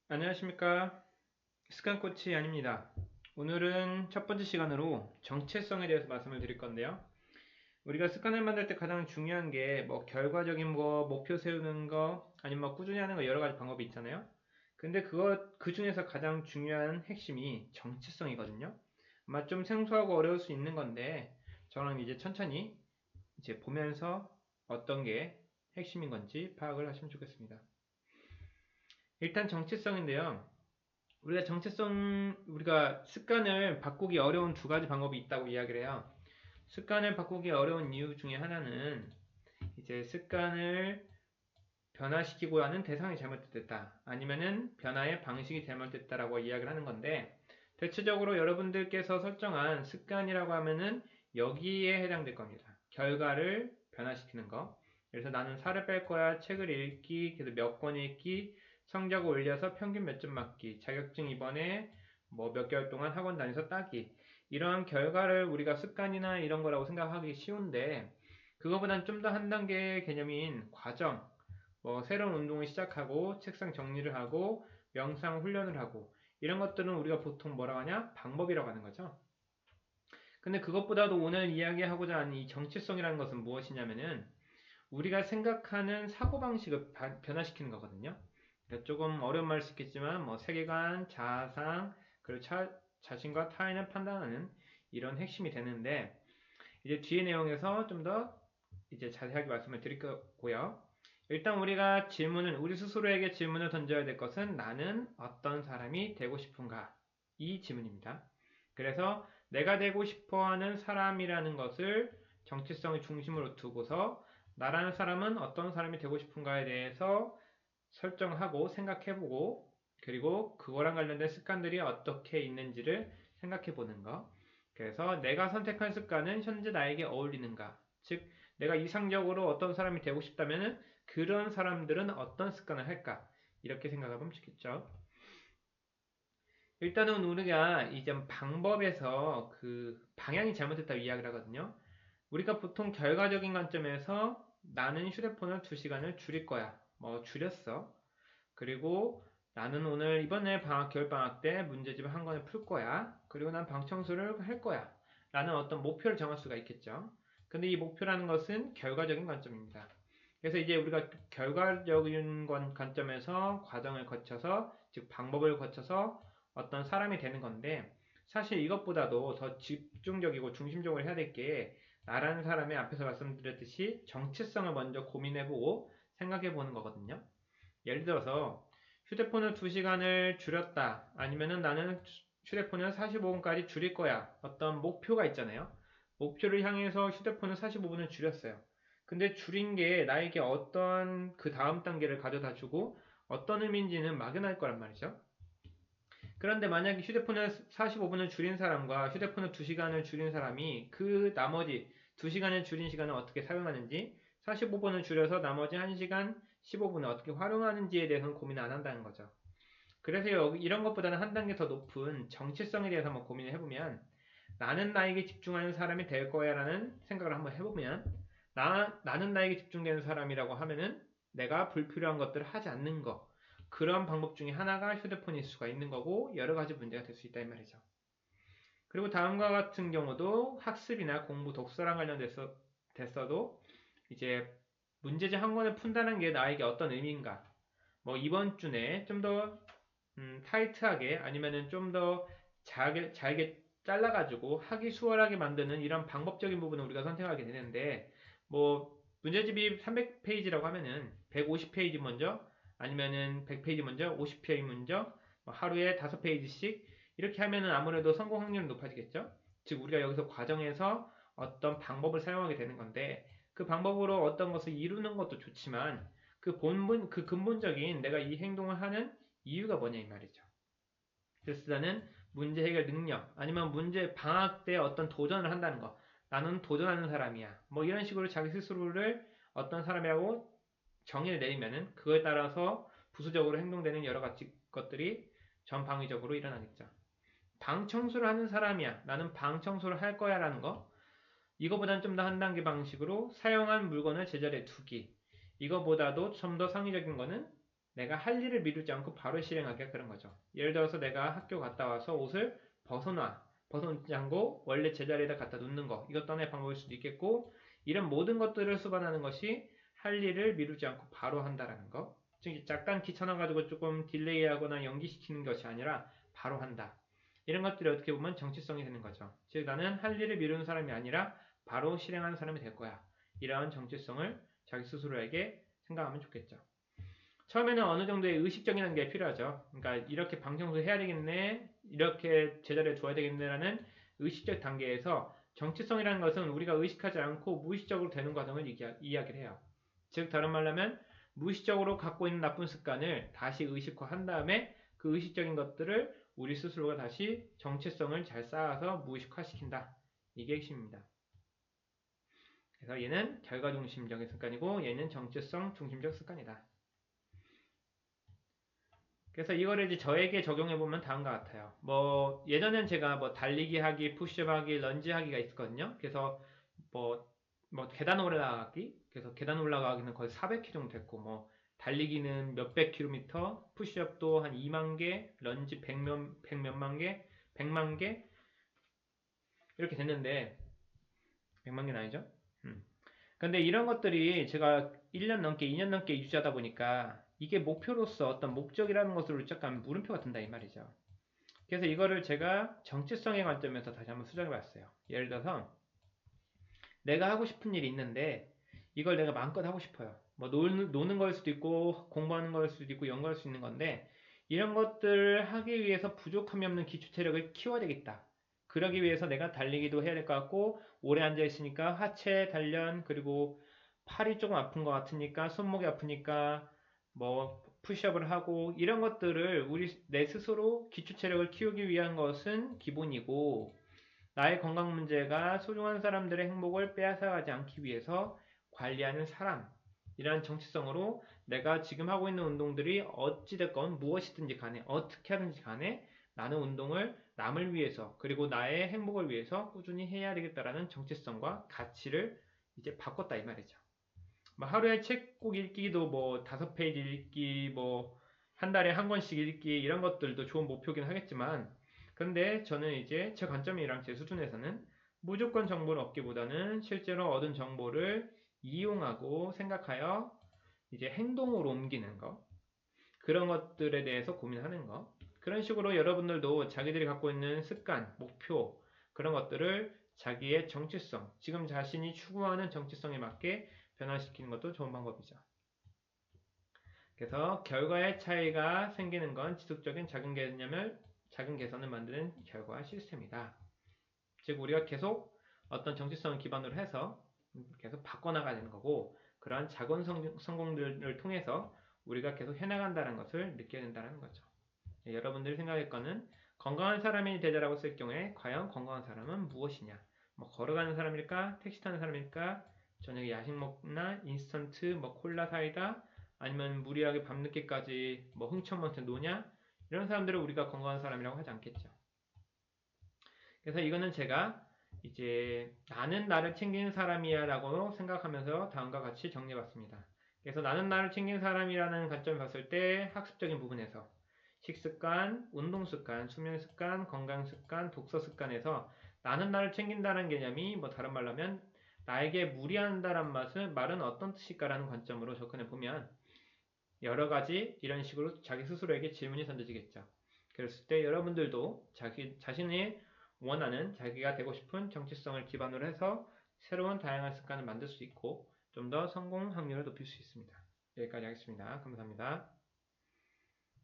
안녕하십니까. 습관 코치 아닙니다. 오늘은 첫 번째 시간으로 정체성에 대해서 말씀을 드릴 건데요. 우리가 습관을 만들 때 가장 중요한 게 뭐 결과적인 거, 목표 세우는 거, 아니면 뭐 꾸준히 하는 거 여러 가지 방법이 있잖아요. 근데 그 중에서 가장 중요한 핵심이 정체성이거든요. 아마 좀 생소하고 어려울 수 있는 건데 저는 이제 천천히 이제 보면서 어떤 게 핵심인 건지 파악을 하시면 좋겠습니다. 일단 정체성인데요. 우리가 습관을 바꾸기 어려운 두 가지 방법이 있다고 이야기를 해요. 습관을 바꾸기 어려운 이유 중에 하나는 이제 습관을 변화시키고 하는 대상이 잘못됐다. 아니면은 변화의 방식이 잘못됐다라고 이야기를 하는 건데, 대체적으로 여러분들께서 설정한 습관이라고 하면은 여기에 해당될 겁니다. 결과를 변화시키는 거. 그래서 나는 살을 뺄 거야, 책을 읽기, 그래서 몇 권 읽기, 성적 올려서 평균 몇 점 맞기, 자격증 이번에 뭐 몇 개월 동안 학원 다녀서 따기. 이런 결과를 우리가 습관이나 이런 거라고 생각하기 쉬운데, 그거보단 좀 더 한 단계 개념인 과정, 뭐 새로운 운동을 시작하고 책상 정리를 하고 명상 훈련을 하고 이런 것들은 우리가 보통 뭐라고 하냐? 방법이라고 하는 거죠. 근데 그것보다도 오늘 이야기하고자 하는 이 정체성이라는 것은 무엇이냐면은 우리가 생각하는 사고방식을 변화시키는 거거든요. 그러니까 조금 어려운 말일 수 있겠지만 뭐 세계관, 자아상, 그리고 자신과 타인을 판단하는 이런 핵심이 되는데 이제 뒤에 내용에서 좀 더 이제 자세하게 말씀을 드릴 거고요. 일단 우리 스스로에게 질문을 던져야 될 것은 나는 어떤 사람이 되고 싶은가? 이 질문입니다. 그래서 내가 되고 싶어 하는 사람이라는 것을 정체성의 중심으로 두고서 나라는 사람은 어떤 사람이 되고 싶은가에 대해서 설정하고 생각해보고 그리고 그거랑 관련된 습관들이 어떻게 있는지를 생각해보는 거. 그래서 내가 선택한 습관은 현재 나에게 어울리는가? 즉, 내가 이상적으로 어떤 사람이 되고 싶다면은 그런 사람들은 어떤 습관을 할까? 이렇게 생각하면 좋겠죠. 일단은 우리가 이제 방법에서 그 방향이 잘못됐다고 이야기를 하거든요. 우리가 보통 결과적인 관점에서 나는 휴대폰을 2시간을 줄일 거야. 뭐 줄였어. 그리고 나는 오늘 이번에 겨울방학 때 문제집을 한 권에 풀 거야. 그리고 난 방청소를 할 거야. 라는 어떤 목표를 정할 수가 있겠죠. 근데 이 목표라는 것은 결과적인 관점입니다. 그래서 이제 우리가 결과적인 관점에서 과정을 거쳐서, 즉 방법을 거쳐서 어떤 사람이 되는 건데, 사실 이것보다도 더 집중적이고 중심적으로 해야 될 게, 나라는 사람의 앞에서 말씀드렸듯이 정체성을 먼저 고민해보고 생각해보는 거거든요. 예를 들어서 휴대폰을 2시간을 줄였다. 아니면은 나는 휴대폰을 45분까지 줄일 거야. 어떤 목표가 있잖아요. 목표를 향해서 휴대폰을 45분을 줄였어요. 근데 줄인 게 나에게 어떤 그 다음 단계를 가져다 주고 어떤 의미인지는 막연할 거란 말이죠. 그런데 만약에 휴대폰을 45분을 줄인 사람과 휴대폰을 2시간을 줄인 사람이 그 나머지 2시간을 줄인 시간을 어떻게 사용하는지 45분을 줄여서 나머지 1시간 15분을 어떻게 활용하는지에 대해서는 고민 안 한다는 거죠. 그래서 이런 것보다는 한 단계 더 높은 정체성에 대해서 한번 고민을 해보면 나는 나에게 집중하는 사람이 될 거야 라는 생각을 한번 해보면 나는 나에게 집중되는 사람이라고 하면은 내가 불필요한 것들을 하지 않는 거 그런 방법 중에 하나가 휴대폰일 수가 있는 거고 여러 가지 문제가 될 수 있다 이 말이죠. 그리고 다음과 같은 경우도 학습이나 공부, 독서랑 됐어도 이제 문제집 한 권을 푼다는 게 나에게 어떤 의미인가? 뭐 이번 주 내에 좀 더 타이트하게 아니면은 좀 더 잘게 잘라가지고 하기 수월하게 만드는 이런 방법적인 부분을 우리가 선택하게 되는데 뭐 문제집이 300페이지라고 하면은 150페이지 먼저 아니면은 100페이지 먼저 50페이지 먼저 뭐 하루에 5페이지씩 이렇게 하면은 아무래도 성공 확률은 높아지겠죠. 즉 우리가 여기서 과정에서 어떤 방법을 사용하게 되는 건데 그 방법으로 어떤 것을 이루는 것도 좋지만 그 근본적인 내가 이 행동을 하는 이유가 뭐냐 이 말이죠. 그래서 나는 문제 해결 능력 아니면 문제 방학 때 어떤 도전을 한다는 거. 나는 도전하는 사람이야. 뭐 이런 식으로 자기 스스로를 어떤 사람이라고 정의를 내리면은 그거에 따라서 부수적으로 행동되는 여러 가지 것들이 전방위적으로 일어나겠죠. 방 청소를 하는 사람이야. 나는 방 청소를 할 거야 라는 거. 이거보다는 좀 더 한 단계 방식으로 사용한 물건을 제자리에 두기. 이거보다도 좀 더 상위적인 거는 내가 할 일을 미루지 않고 바로 실행하기가 그런 거죠. 예를 들어서 내가 학교 갔다 와서 옷을 벗어놓지 않고 원래 제자리에다 갖다 놓는 거. 이것도 하나의 방법일 수도 있겠고, 이런 모든 것들을 수반하는 것이 할 일을 미루지 않고 바로 한다라는 거. 즉, 약간 귀찮아가지고 조금 딜레이하거나 연기시키는 것이 아니라 바로 한다. 이런 것들이 어떻게 보면 정체성이 되는 거죠. 즉, 나는 할 일을 미루는 사람이 아니라 바로 실행하는 사람이 될 거야. 이러한 정체성을 자기 스스로에게 생각하면 좋겠죠. 처음에는 어느 정도의 의식적인 게 필요하죠. 그러니까 이렇게 방청소 해야 되겠네, 이렇게 제자리에 둬야 되겠네라는 의식적 단계에서 정체성이라는 것은 우리가 의식하지 않고 무의식적으로 되는 과정을 이야기를 해요. 즉 다른 말로 하면 무의식적으로 갖고 있는 나쁜 습관을 다시 의식화한 다음에 그 의식적인 것들을 우리 스스로가 다시 정체성을 잘 쌓아서 무의식화시킨다. 이게 핵심입니다. 그래서 얘는 결과 중심적인 습관이고 얘는 정체성 중심적 습관이다. 그래서 이거를 이제 저에게 적용해보면 다음과 같아요. 예전엔 제가 달리기 하기, 푸시업 하기, 런지 하기가 있었거든요. 그래서 계단 올라가기, 그래서 계단 올라가기는 거의 400km 정도 됐고, 달리기는 몇백 킬로미터, 푸시업도 한 2만 개, 런지 100몇만 개, 100만 개, 이렇게 됐는데, 100만 개는 아니죠? 근데 이런 것들이 제가 1년 넘게, 2년 넘게 유지하다 보니까 이게 목표로서 어떤 목적이라는 것으로 약간 물음표가 든다 이 말이죠. 그래서 이거를 제가 정체성의 관점에서 다시 한번 수정해 봤어요. 예를 들어서 내가 하고 싶은 일이 있는데 이걸 내가 마음껏 하고 싶어요. 노는 걸 수도 있고 공부하는 걸 수도 있고 연구할 수 있는 건데 이런 것들을 하기 위해서 부족함이 없는 기초 체력을 키워야 되겠다. 그러기 위해서 내가 달리기도 해야 될 것 같고 오래 앉아 있으니까 하체 단련 그리고 팔이 조금 아픈 것 같으니까 손목이 아프니까 푸시업을 하고 이런 것들을 내 스스로 기초 체력을 키우기 위한 것은 기본이고 나의 건강 문제가 소중한 사람들의 행복을 빼앗아가지 않기 위해서 관리하는 사람 이라는 정체성으로 내가 지금 하고 있는 운동들이 어찌됐건 무엇이든지 간에 어떻게 하든지 간에 나는 운동을 남을 위해서 그리고 나의 행복을 위해서 꾸준히 해야 되겠다라는 정체성과 가치를 이제 바꿨다 이 말이죠. 하루에 책 꼭 읽기도 5페이지 읽기 한 달에 한 권씩 읽기 이런 것들도 좋은 목표긴 하겠지만 근데 저는 이제 제 관점이랑 제 수준에서는 무조건 정보를 얻기보다는 실제로 얻은 정보를 이용하고 생각하여 이제 행동으로 옮기는 거 그런 것들에 대해서 고민하는 거 그런 식으로 여러분들도 자기들이 갖고 있는 습관, 목표 그런 것들을 자기의 정체성 지금 자신이 추구하는 정체성에 맞게 변화시키는 것도 좋은 방법이죠. 그래서 결과의 차이가 생기는 건 지속적인 작은 개선을 만드는 결과 시스템이다. 즉 우리가 계속 어떤 정체성을 기반으로 해서 계속 바꿔나가야 되는 거고 그러한 작은 성공들을 통해서 우리가 계속 해나간다는 것을 느껴야 된다는 거죠. 여러분들이 생각할 거는 건강한 사람이 되자라고 쓸 경우에 과연 건강한 사람은 무엇이냐? 걸어가는 사람일까? 택시 타는 사람일까? 저녁에 야식 먹나? 인스턴트, 콜라 사이다? 아니면 무리하게 밤늦게까지 흥청망청 노냐? 이런 사람들을 우리가 건강한 사람이라고 하지 않겠죠. 그래서 이거는 제가 이제 나는 나를 챙기는 사람이야 라고 생각하면서 다음과 같이 정리해봤습니다. 그래서 나는 나를 챙기는 사람이라는 관점을 봤을 때 학습적인 부분에서 식습관, 운동습관, 수면습관, 건강습관, 독서습관에서 나는 나를 챙긴다는 개념이 다른 말로 하면 나에게 무리한다란 말은 어떤 뜻일까라는 관점으로 접근해보면 여러 가지 이런 식으로 자기 스스로에게 질문이 던져지겠죠. 그랬을 때 여러분들도 자신의 원하는 자기가 되고 싶은 정체성을 기반으로 해서 새로운 다양한 습관을 만들 수 있고 좀 더 성공 확률을 높일 수 있습니다. 여기까지 하겠습니다. 감사합니다.